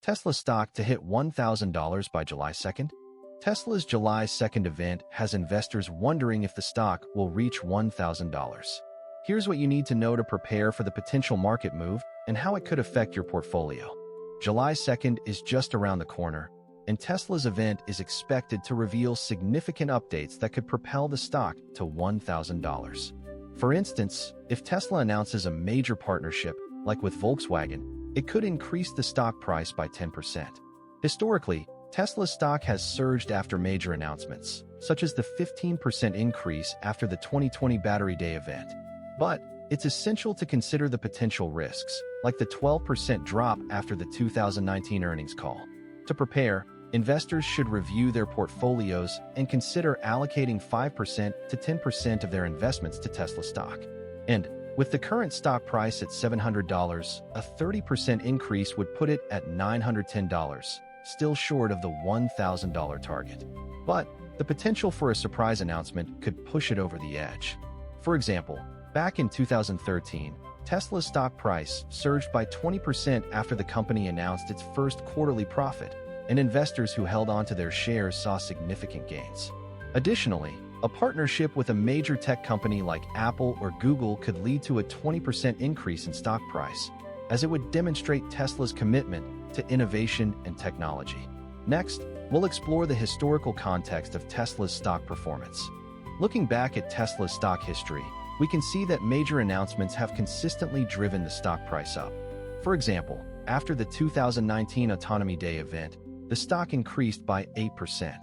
Tesla stock to hit $1,000 by July 2nd? Tesla's July 2nd event has investors wondering if the stock will reach $1,000. Here's what you need to know to prepare for the potential market move and how it could affect your portfolio. July 2nd is just around the corner, and Tesla's event is expected to reveal significant updates that could propel the stock to $1,000. For instance, if Tesla announces a major partnership, like with Volkswagen, it could increase the stock price by 10%. Historically, Tesla's stock has surged after major announcements, such as the 15% increase after the 2020 Battery Day event. But it's essential to consider the potential risks, like the 12% drop after the 2019 earnings call. To prepare, investors should review their portfolios and consider allocating 5% to 10% of their investments to Tesla stock. And with the current stock price at $700, a 30% increase would put it at $910, still short of the $1,000 target. But the potential for a surprise announcement could push it over the edge. For example, back in 2013, Tesla's stock price surged by 20% after the company announced its first quarterly profit, and investors who held onto their shares saw significant gains. Additionally, a partnership with a major tech company like Apple or Google could lead to a 20% increase in stock price, as it would demonstrate Tesla's commitment to innovation and technology. Next, we'll explore the historical context of Tesla's stock performance. Looking back at Tesla's stock history, we can see that major announcements have consistently driven the stock price up. For example, after the 2019 Autonomy Day event, the stock increased by 8%.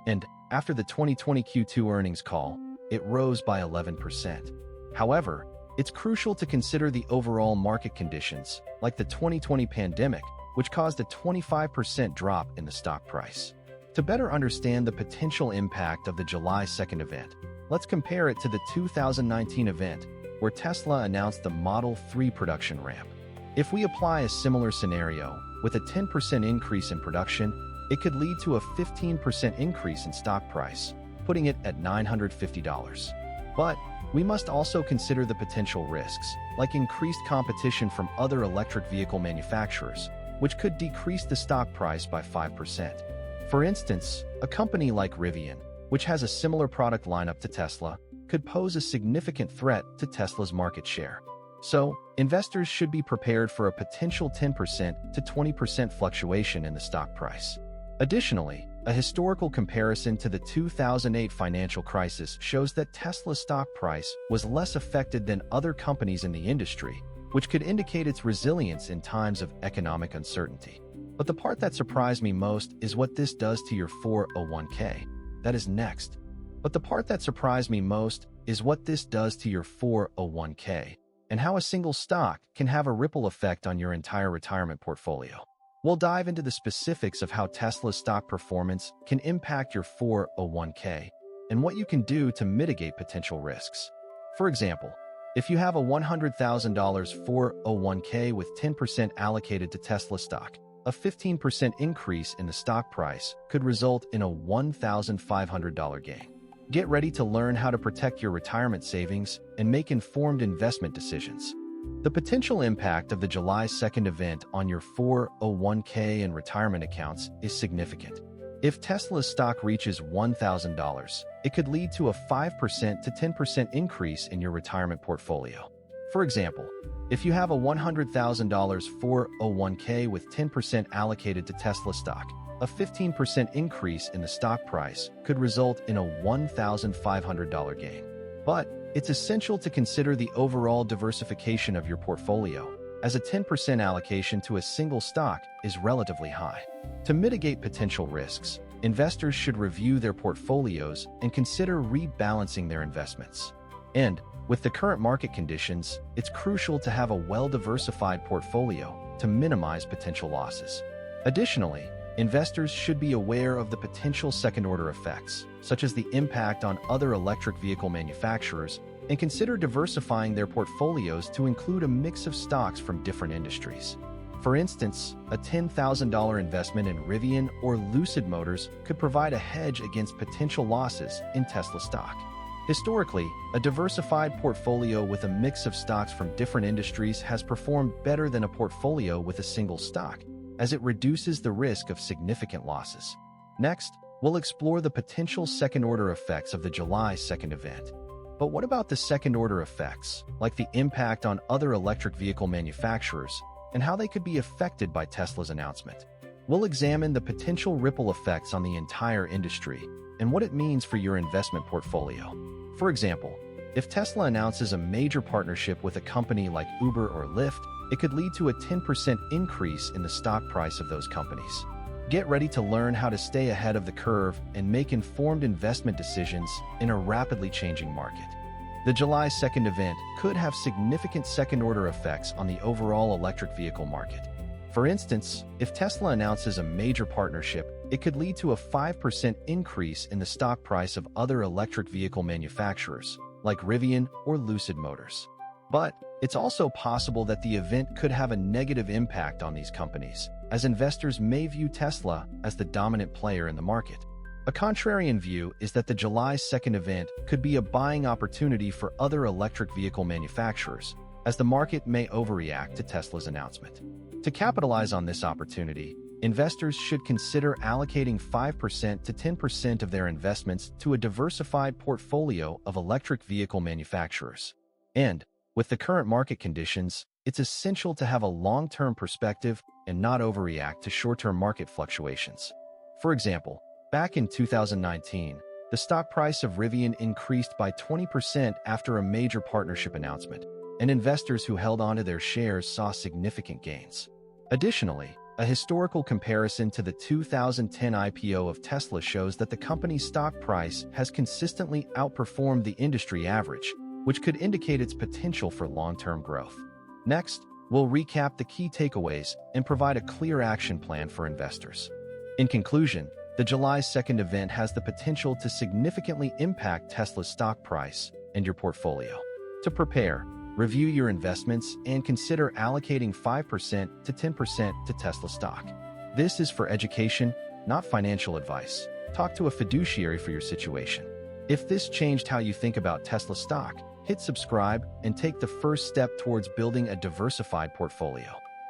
And after the 2020 Q2 earnings call, it rose by 11%. However, it's crucial to consider the overall market conditions, like the 2020 pandemic, which caused a 25% drop in the stock price. To better understand the potential impact of the July 2nd event, let's compare it to the 2019 event, where Tesla announced the Model 3 production ramp. If we apply a similar scenario, with a 10% increase in production, it could lead to a 15% increase in stock price, putting it at $950. But we must also consider the potential risks, like increased competition from other electric vehicle manufacturers, which could decrease the stock price by 5%. For instance, a company like Rivian, which has a similar product lineup to Tesla, could pose a significant threat to Tesla's market share. So, investors should be prepared for a potential 10% to 20% fluctuation in the stock price. Additionally, a historical comparison to the 2008 financial crisis shows that Tesla's stock price was less affected than other companies in the industry, which could indicate its resilience in times of economic uncertainty. But the part that surprised me most is what this does to your 401k. That is next. But the part that surprised me most is what this does to your 401k, and how a single stock can have a ripple effect on your entire retirement portfolio. We'll dive into the specifics of how Tesla's stock performance can impact your 401k, and what you can do to mitigate potential risks. For example, if you have a $100,000 401k with 10% allocated to Tesla stock, a 15% increase in the stock price could result in a $1,500 gain. Get ready to learn how to protect your retirement savings and make informed investment decisions. The potential impact of the July 2nd event on your 401k and retirement accounts is significant. If Tesla's stock reaches $1,000, it could lead to a 5% to 10% increase in your retirement portfolio. For example, if you have a $100,000 401k with 10% allocated to Tesla stock, a 15% increase in the stock price could result in a $1,500 gain. But it's essential to consider the overall diversification of your portfolio, as a 10% allocation to a single stock is relatively high. To mitigate potential risks, investors should review their portfolios and consider rebalancing their investments. And with the current market conditions, it's crucial to have a well-diversified portfolio to minimize potential losses. Additionally, investors should be aware of the potential second-order effects, such as the impact on other electric vehicle manufacturers, and consider diversifying their portfolios to include a mix of stocks from different industries. For instance, a $10,000 investment in Rivian or Lucid Motors could provide a hedge against potential losses in Tesla stock. Historically, a diversified portfolio with a mix of stocks from different industries has performed better than a portfolio with a single stock, as it reduces the risk of significant losses. Next, we'll explore the potential second-order effects of the July 2nd event. But what about the second-order effects, like the impact on other electric vehicle manufacturers and how they could be affected by Tesla's announcement? We'll examine the potential ripple effects on the entire industry and what it means for your investment portfolio. For example, if Tesla announces a major partnership with a company like Uber or Lyft, it could lead to a 10% increase in the stock price of those companies. Get ready to learn how to stay ahead of the curve and make informed investment decisions in a rapidly changing market. The July 2nd event could have significant second-order effects on the overall electric vehicle market. For instance, if Tesla announces a major partnership, it could lead to a 5% increase in the stock price of other electric vehicle manufacturers, like Rivian or Lucid Motors. But it's also possible that the event could have a negative impact on these companies, as investors may view Tesla as the dominant player in the market. A contrarian view is that the July 2nd event could be a buying opportunity for other electric vehicle manufacturers, as the market may overreact to Tesla's announcement. To capitalize on this opportunity, investors should consider allocating 5% to 10% of their investments to a diversified portfolio of electric vehicle manufacturers. And, with the current market conditions, it's essential to have a long-term perspective and not overreact to short-term market fluctuations. For example, back in 2019, the stock price of Rivian increased by 20% after a major partnership announcement, and investors who held onto their shares saw significant gains. Additionally, a historical comparison to the 2010 IPO of Tesla shows that the company's stock price has consistently outperformed the industry average, which could indicate its potential for long-term growth. Next, we'll recap the key takeaways and provide a clear action plan for investors. In conclusion, the July 2nd event has the potential to significantly impact Tesla's stock price and your portfolio. To prepare, review your investments and consider allocating 5% to 10% to Tesla stock. This is for education, not financial advice. Talk to a fiduciary for your situation. If this changed how you think about Tesla stock, hit subscribe and take the first step towards building a diversified portfolio.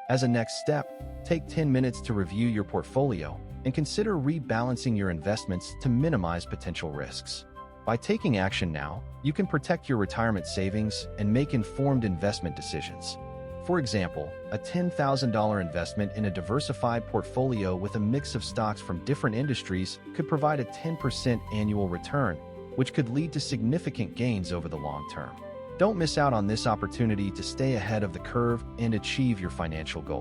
As a next step, take 10 minutes to review your portfolio and consider rebalancing your investments to minimize potential risks. By taking action now, you can protect your retirement savings and make informed investment decisions. For example, a $10,000 investment in a diversified portfolio with a mix of stocks from different industries could provide a 10% annual return, which could lead to significant gains over the long term. Don't miss out on this opportunity to stay ahead of the curve and achieve your financial goals.